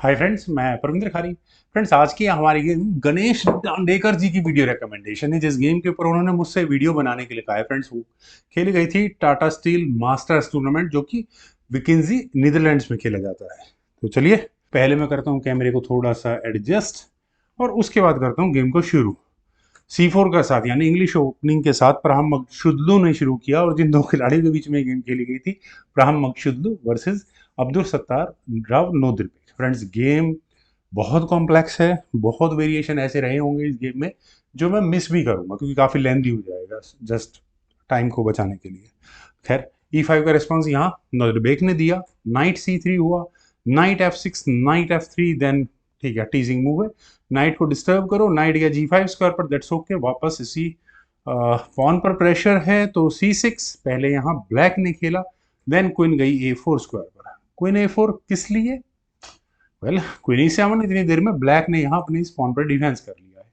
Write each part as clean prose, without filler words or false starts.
Hi friends, मैं परविंद्र खारी। Friends, आज की हमारी गेम गणेश दांडेकर जी की वीडियो रिकमेंडेशन है, जिस गेम के ऊपर उन्होंने मुझसे वीडियो बनाने के लिए कहा है। फ्रेंड्स, वो खेली गई थी टाटा स्टील मास्टर्स टूर्नामेंट, जो कि विकिंजी नीदरलैंड्स में खेला जाता है। तो चलिए, पहले मैं करता हूँ कैमरे को थोड़ा सा एडजस्ट, और उसके बाद करता हूँ गेम को शुरू। C4 का साथ यानी इंग्लिश ओपनिंग के साथ प्रहाम मकशुदलू ने शुरू किया, और जिन दो खिलाड़ियों के बीच में गेम खेली गई थी, Parham Maghsoodloo versus Abdusattorov Nodirbek. Friends, game बहुत कॉम्प्लेक्स है, बहुत वेरिएशन ऐसे रहे होंगे इस गेम में जो मैं मिस भी करूंगा क्योंकि काफ़ी लेंदी हो जाएगा, जस्ट टाइम को बचाने के लिए। खैर, E5 का रिस्पॉन्स यहाँ नोदरबेक ने दिया, नाइट C3 हुआ, night F6, night F3, then ठीक है, टीजिंग मूव है, नाइट को डिस्टर्ब करो, नाइट गया G5 स्क्वायर पर, दैट्स ओके। वापस इसी पॉन पर प्रेशर है तो C6 पहले यहाँ ब्लैक ने खेला, देन क्वीन गई A4 स्क्वायर पर। क्वीन A4 किस लिए? वेल, क्वीन E7, इतनी देर में ब्लैक ने यहाँ अपने स्पॉन पर डिफेंस कर लिया है।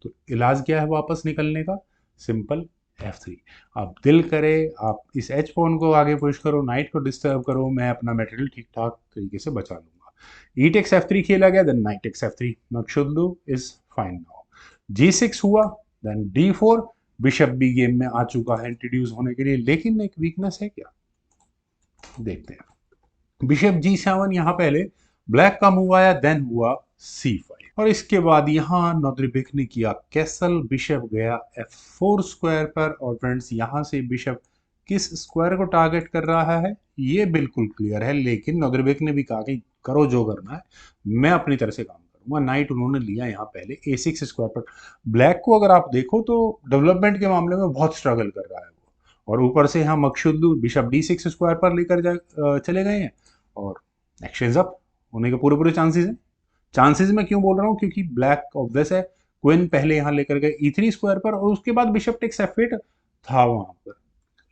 तो इलाज क्या है वापस निकलने का? Simple, F3। आप दिल करे आप इस एच पॉन को आगे पुश करो, नाइट को डिस्टर्ब करो, मैं अपना मटेरियल ठीक ठाक तरीके से बचा लूंगा। ई टेक्स F3 खेला गया, then knight takes F3, Maghsoodloo is fine now. G6 हुआ, देन D4। बिशप भी गेम में आ चुका है इंट्रोड्यूस होने के लिए, लेकिन एक वीकनेस है क्या, देखते हैं। बिशप G7, यहाँ पहले ब्लैक का मूव आया, देन हुआ C5, और इसके बाद यहाँ नोदरबेक ने किया कैसल, बिशप गया F4 स्क्वायर पर। और फ्रेंड्स, यहाँ से बिशप किस स्क्वायर को टारगेट कर रहा है ये बिल्कुल क्लियर है, लेकिन नोदरबेक ने भी कहा कि करो जो करना है, मैं अपनी तरह से काम करूंगा। नाइट उन्होंने लिया यहाँ पहले A6 स्क्वायर पर। ब्लैक को अगर आप देखो तो डेवलपमेंट के मामले में बहुत स्ट्रगल कर रहा है वो, और ऊपर से यहाँ मकशुद्दू बिशप D6 स्क्वायर पर लेकर चले गए हैं, और एक्सचेंज अप होने के पूरे पूरे चांसेस हैं। चांसेस मैं क्यों बोल रहा हूँ, क्योंकि ब्लैक ऑब्वियस है, क्वीन पहले यहाँ लेकर गए E3 स्क्वायर पर, और उसके बाद बिशप टेक्स F8 था वहां पर।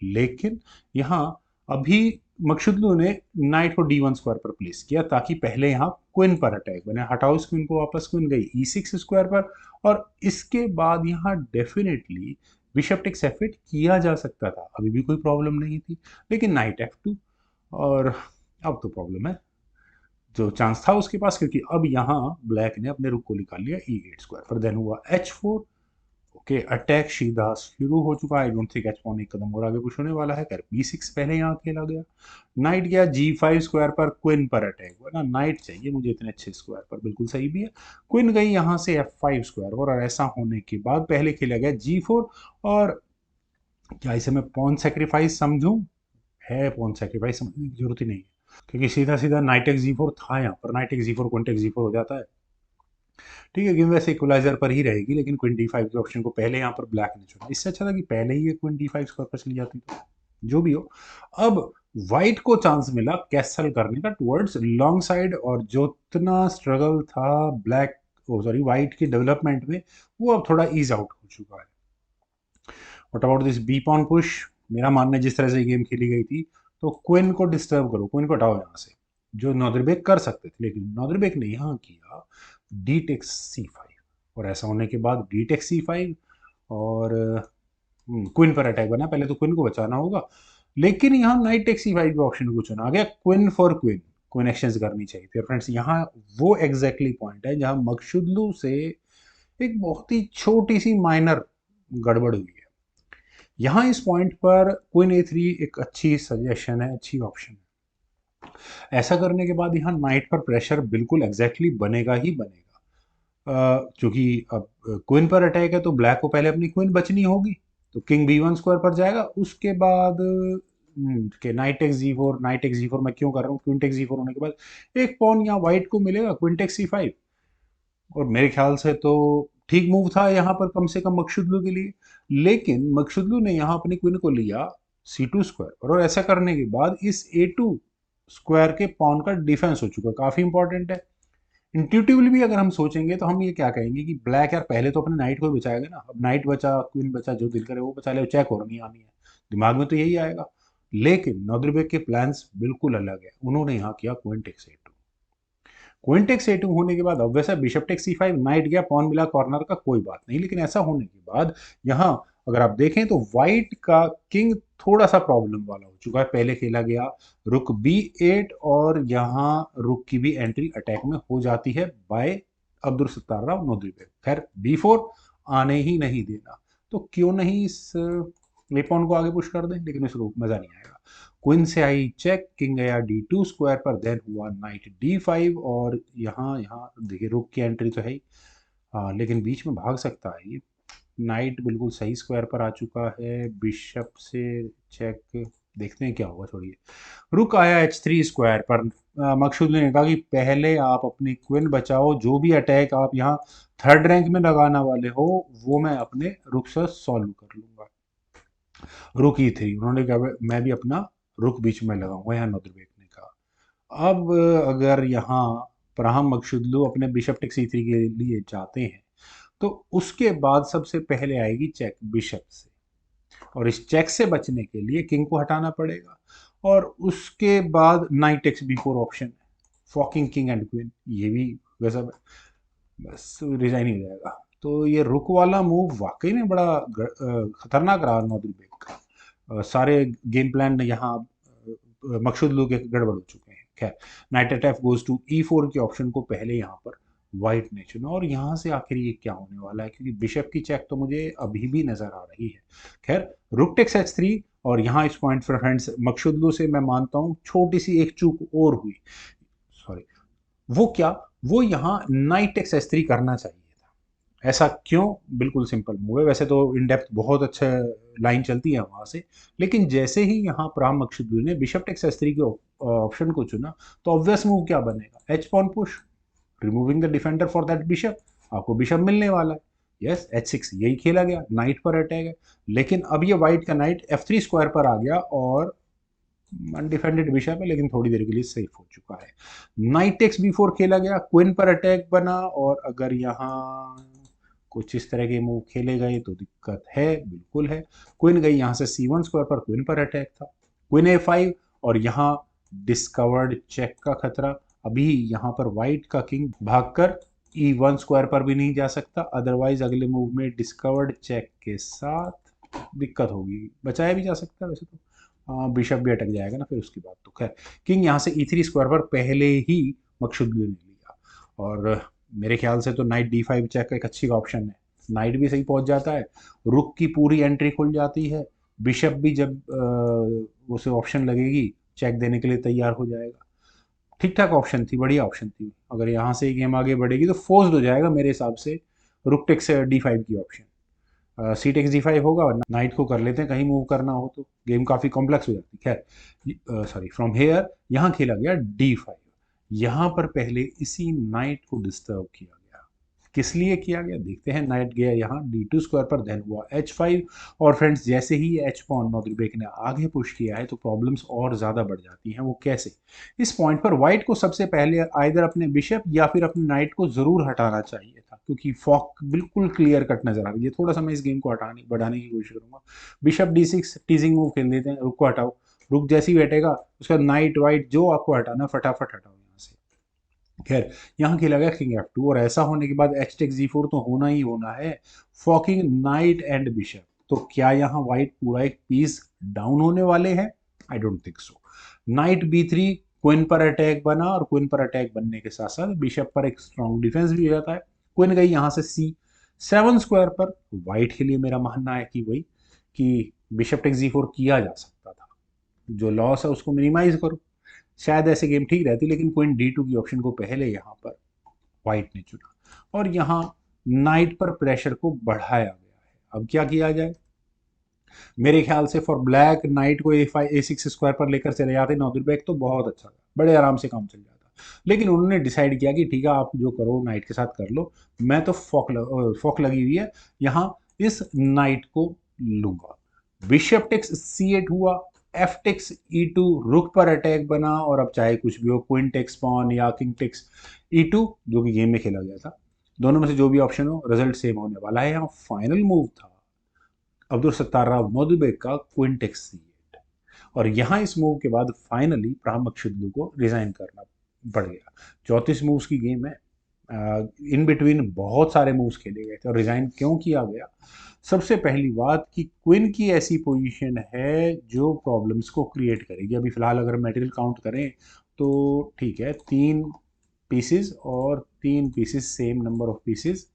लेकिन यहाँ अभी मकशुदलू ने नाइट को D1 स्क्वायर पर प्लेस किया, ताकि पहले यहाँ क्वीन पर अटैक बने। हटाओ इस क्वीन को, वापस क्वीन गई E6 स्क्वायर पर, और इसके बाद यहाँ डेफिनेटली बिशप टेक्स F8 किया जा सकता था, अभी भी कोई प्रॉब्लम नहीं थी। लेकिन नाइट F2, और अब तो प्रॉब्लम है। जो चांस था उसके पास, क्योंकि अब यहाँ ब्लैक ने अपने रुक को निकाल लिया E8 स्क्वायर पर, देन हुआ H4। ओके, अटैक सीधा शुरू हो चुका है। आई डोंट थिंक H4 एक कदम और आगे कुछ होने वाला है। खैर, B6 पहले यहाँ खेला गया, नाइट गया G5 स्क्वायर पर, क्वीन पर अटैक हुआ ना, नाइट चाहिए मुझे इतने अच्छे स्क्वायर पर, बिल्कुल सही भी है। क्वीन गई यहाँ से F5 स्क्वायर पर, और ऐसा होने के बाद पहले खेला गया G4। और क्या इसे मैं पॉन सेक्रीफाइस समझूं? है, पॉन सेक्रीफाइस समझने की जरूरत ही नहीं है, क्योंकि सीधा सीधा नाइट एक्स G4 था यहाँ पर, night x G4 queen x G4 हो जाता है। ठीक है, गेम वैसे इक्वलाइजर पर ही रहेगी, लेकिन क्वीन D5 के ऑप्शन को पहले यहाँ पर ब्लैक ने चुना। इससे अच्छा था कि पहले ही ये क्वीन D5 स्क्वायर पर चली जाती। तो जो भी हो, अब व्हाइट को चांस मिला कैसल करने का टुवर्ड्स लॉन्ग साइड, और जो इतना स्ट्रगल था ब्लैक, सॉरी, व्हाइट के डेवलपमेंट में, वो अब थोड़ा ईज आउट हो चुका है। What about this b pawn push? मेरा मानना है जिस तरह से ये गेम खेली गई थी, तो क्वीन को डिस्टर्ब करो, क्वीन को हटाओ यहाँ से, जो नॉदरबेक कर सकते थे। लेकिन नॉदरबेक ने यहाँ किया डी टेक्स C5, और ऐसा होने के बाद डी टेक्स C5, और क्वीन पर अटैक बना। पहले तो क्वीन को बचाना होगा, लेकिन यहाँ नाइट टेक्स C5 के ऑप्शन को चुना गया, queen for queen, queen exchange करनी चाहिए थी। फ्रेंड्स, यहाँ वो एग्जैक्टली पॉइंट है जहाँ मकशुदलू से एक बहुत ही छोटी सी माइनर गड़बड़ हुई है। यहाँ इस पॉइंट पर क्वीन A3 एक अच्छी सजेशन है, अच्छी ऑप्शन है। ऐसा करने के बाद यहाँ नाइट पर प्रेशर बिल्कुल एग्जैक्टली बनेगा ही बनेगा, क्योंकि अब क्वीन पर अटैक है तो ब्लैक को पहले अपनी क्वीन बचनी होगी, तो किंग B1 स्क्वायर पर जाएगा। उसके बाद के night x G4, night x G4 मैं क्यों कर रहा हूँ, क्वीन टेक्स G4 होने के बाद एक पॉन यहाँ व्हाइट को मिलेगा, क्वीन टेक्स C5, और मेरे ख्याल से तो ठीक मूव था यहाँ पर कम से कम मकशुदलू के लिए। लेकिन मकशुदलू ने यहाँ अपनी क्वीन को लिया C2 स्क्वायर पर, और ऐसा करने के बाद इस A2 स्क्वायर के पॉन का डिफेंस हो चुका, काफी इंपॉर्टेंट है। इंट्यूटिवली भी अगर हम सोचेंगे तो हम ये क्या कहेंगे कि ब्लैक यार पहले तो अपने नाइट को ही बचाएगा ना, अब नाइट बचा, क्वीन बचा, जो दिल करे वो बचा ले, चेक और नहीं आनी है, दिमाग में तो यही आएगा। लेकिन नॉदरबेक के प्लान्स बिल्कुल अलग है, उन्होंने यहाँ किया queen takes A2। Queen takes A2 होने के बाद अब वैसा बिशप टेक्स C5, नाइट गया, पॉन मिला कॉर्नर का, कोई बात नहीं। लेकिन ऐसा होने के बाद यहाँ अगर आप देखें तो व्हाइट का किंग थोड़ा सा प्रॉब्लम वाला हो चुका है। पहले खेला गया रुक B8 और यहाँ रुक की भी एंट्री अटैक में हो जाती है बाय अब्दुल सत्तार राव नोदरी। खैर B4 आने ही नहीं देना, तो क्यों नहीं इस वेपन को आगे पुश कर दें, लेकिन इसको मजा नहीं आएगा। क्वीन से आई चेक, किंग गया D2 स्क्वायर पर, देन हुआ नाइट D5 और यहाँ यहाँ देखिए रुक की एंट्री तो है ही, हाँ लेकिन बीच में भाग सकता है ये। नाइट बिल्कुल सही स्क्वायर पर आ चुका है, बिशप से चेक, देखते हैं क्या होगा। छोड़िए, रुक आया H3 स्क्वायर पर। मकसूद ने कहा कि पहले आप अपनी क्वीन बचाओ, जो भी अटैक आप यहाँ थर्ड रैंक में लगाना वाले हो वो मैं अपने रुक से सॉल्व कर लूंगा। रुक E3, उन्होंने कहा मैं भी अपना रुक बीच में लगाऊंगा, यहाँ नदरबेग ने कहा। अब अगर यहाँ फराहम मकसूदलू अपने बिशप टेक C3 के लिए जाते हैं तो उसके बाद सबसे पहले आएगी चेक बिशप से, और इस चेक से बचने के लिए किंग को हटाना पड़ेगा, और उसके बाद नाइट एक्स B4 ऑप्शन है, फॉकिंग किंग एंड क्वीन, ये भी गजब है, बस रिजाइन ही हो जाएगा। तो ये रुक वाला मूव वाकई में बड़ा खतरनाक रहा नौदिल बेग का। सारे गेम प्लान यहाँ मकसूद लोग गड़बड़ हो चुके हैं। खैर, knight at f goes to E4 के ऑप्शन को पहले यहाँ पर वाइट ने चुना, और यहाँ से आखिर ये क्या होने वाला है, क्योंकि बिशप की चेक तो मुझे अभी भी नजर आ रही है। खैर, रुक टेक्स H3, और यहाँ इस पॉइंट पर फ्रेंड्स मकसूदलू से मैं मानता हूँ छोटी सी एक चूक और हुई, सॉरी, वो क्या, वो यहाँ नाइट टेक्स H3 करना चाहिए था। ऐसा क्यों? बिल्कुल सिंपल मूव है, वैसे तो इन डेप्थ बहुत अच्छा लाइन चलती है वहां से, लेकिन जैसे ही यहाँ प्राम मकसूदलू ने बिशप टेक्स H3 के ऑप्शन को चुना, तो ऑब्वियस मूव क्या बनेगा, h pawn push, removing the defender for that bishop, आपको बिशप मिलने वाला है। यस, H6 यही खेला गया, नाइट पर अटैक है, लेकिन अब ये वाइट का नाइट F3 स्क्वायर पर आ गया, और अनडिफेंडेड बिशप है लेकिन थोड़ी देर के लिए सेफ हो चुका है। नाइट टेक्स B4 खेला गया, क्वीन पर अटैक बना, और अगर यहाँ कुछ इस तरह के मूव खेले गए तो दिक्कत है, बिल्कुल है। क्वीन गई यहाँ से C1 स्क्वायर पर, क्वीन पर अटैक था, क्वीन A5, और यहाँ डिस्कवर्ड चेक का खतरा। अभी यहाँ पर व्हाइट का किंग भागकर E1 स्क्वायर पर भी नहीं जा सकता, अदरवाइज अगले मूव में डिस्कवर्ड चेक के साथ दिक्कत होगी। बचाया भी जा सकता है वैसे तो, बिशप भी अटक जाएगा ना फिर उसके बाद। तो खैर, किंग यहाँ से E3 स्क्वायर पर पहले ही मकसूदलू ने लिया, और मेरे ख्याल से तो नाइट D5 चेक का एक अच्छी ऑप्शन है, नाइट भी सही पहुंच जाता है, रुक की पूरी एंट्री खुल जाती है, बिशप भी जब उसे ऑप्शन लगेगी चेक देने के लिए तैयार हो जाएगा। ठीक ठाक ऑप्शन थी, बढ़िया ऑप्शन थी। अगर यहाँ से गेम आगे बढ़ेगी तो फोर्स्ड हो जाएगा मेरे हिसाब से रुक टेक्स D5 की ऑप्शन, सी टेक्स D5 होगा, और नाइट को कर लेते हैं कहीं मूव करना हो तो, गेम काफ़ी कॉम्प्लेक्स हो जाती है। खैर, सॉरी, फ्रॉम हेयर यहाँ खेला गया D5, यहाँ पर पहले इसी नाइट को डिस्टर्ब किया गया। किस लिए किया गया देखते हैं। नाइट गया यहाँ D2 स्क्वायर पर, देन हुआ H5, और फ्रेंड्स जैसे ही एच पॉन नौदरबेग ने आगे पुश किया है तो प्रॉब्लम्स और ज़्यादा बढ़ जाती हैं। वो कैसे? इस पॉइंट पर व्हाइट को सबसे पहले आइदर अपने बिशप या फिर अपने नाइट को ज़रूर हटाना चाहिए था, क्योंकि फॉक बिल्कुल क्लियर कट नजर आ रही है। थोड़ा सा मैं इस गेम को बढ़ाने की कोशिश करूंगा। बिशप D6 टीजिंग मूव खेल देते हैं, रुक को हटाओ, रुक जैसे ही हटेगा उसका नाइट वाइट जो आपको हटाना फटाफट हटाओ यहाँ से। खैर, यहाँ खेला गया किंग F2, और ऐसा होने के बाद H टेक्स G4 तो होना ही होना है, फॉकिंग नाइट एंड बिशप। तो क्या यहाँ व्हाइट पूरा एक पीस डाउन होने वाले हैं? I don't think so. Night B3, queen पर अटैक बना, और क्वीन पर अटैक बनने के साथ साथ बिशप पर एक स्ट्रॉन्ग डिफेंस भी हो जाता है। क्वीन गई यहाँ से C7 स्क्वायर पर, व्हाइट के लिए मेरा मानना है कि वही कि बिशप टेक्स G4 किया जा सकता था, जो लॉस है उसको मिनिमाइज करो, शायद ऐसे गेम ठीक रहती, लेकिन क्वीन D2 की ऑप्शन को पहले यहाँ पर व्हाइट ने चुना, और यहाँ नाइट पर प्रेशर को बढ़ाया गया है। अब क्या किया जाए? मेरे ख्याल से फॉर ब्लैक नाइट को A6 स्क्वायर पर लेकर चले जाते नौदरबेग तो बहुत अच्छा था, बड़े आराम से काम चल जाता, लेकिन उन्होंने डिसाइड किया कि ठीक है आप जो करो नाइट के साथ कर लो, मैं तो फॉक लगी हुई है, यहाँ इस नाइट को लूंगा। बिशप टेक्स C8 हुआ, एफ टेक्स E2, रुक पर अटैक बना, और अब चाहे कुछ भी हो, क्वीन टेक्स पॉन या किंग टेक्स E2 जो कि गेम में खेला गया था, दोनों में से जो भी ऑप्शन हो रिजल्ट सेम होने वाला है। यहाँ फाइनल मूव था अब्दुल सत्तार राव नौदरबेग का क्वीन टेक्स C8, और यहाँ इस मूव के बाद फाइनली प्राम मकसूदलू को रिजाइन करना पड़ गया। 34 मूव्स की गेम है, इन बिटवीन बहुत सारे मूव्स खेले गए थे और रिजाइन क्यों किया गया। सबसे पहली बात कि क्वीन की ऐसी पोजीशन है जो प्रॉब्लम्स को क्रिएट करेगी। अभी फिलहाल अगर मटेरियल काउंट करें तो ठीक है, 3 पीसेस और 3 pieces, same number of pieces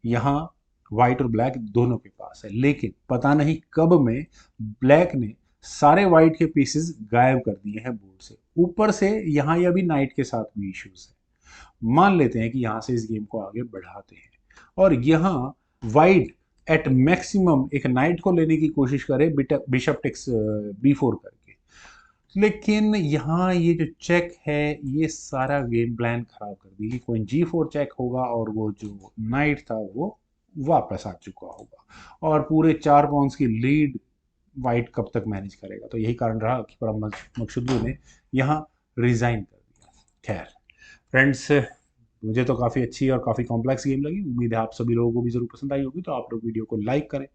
यहाँ वाइट और ब्लैक दोनों के पास है, लेकिन पता नहीं कब में ब्लैक ने सारे वाइट के पीसेस गायब कर दिए हैं बोर्ड से। ऊपर से यहाँ ये अभी नाइट के साथ भी इश्यूज है। मान लेते हैं कि यहाँ से इस गेम को आगे बढ़ाते हैं और यहाँ वाइट एट मैक्सिमम एक नाइट को लेने की कोशिश करे बिशप टेक्स B4 करके, लेकिन यहाँ ये जो चेक है ये सारा गेम प्लान खराब कर देगी। कोई G4 चेक होगा और वो जो नाइट था वो वापस आ चुका होगा और पूरे 4 पॉइंट्स की लीड वाइट कब तक मैनेज करेगा। तो यही कारण रहा कि परम मकसूदलू ने यहाँ रिजाइन कर दिया। खैर फ्रेंड्स, मुझे तो काफ़ी अच्छी और काफ़ी कॉम्प्लेक्स गेम लगी। उम्मीद है आप सभी लोगों को भी ज़रूर पसंद आई होगी। तो आप लोग वीडियो को लाइक करें,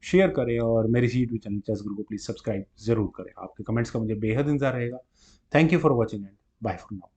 शेयर करें और मेरे यूट्यूब चैनल चेस गुरु को प्लीज़ सब्सक्राइब ज़रूर करें। आपके कमेंट्स का मुझे बेहद इंतजार रहेगा। Thank you for watching and bye for now.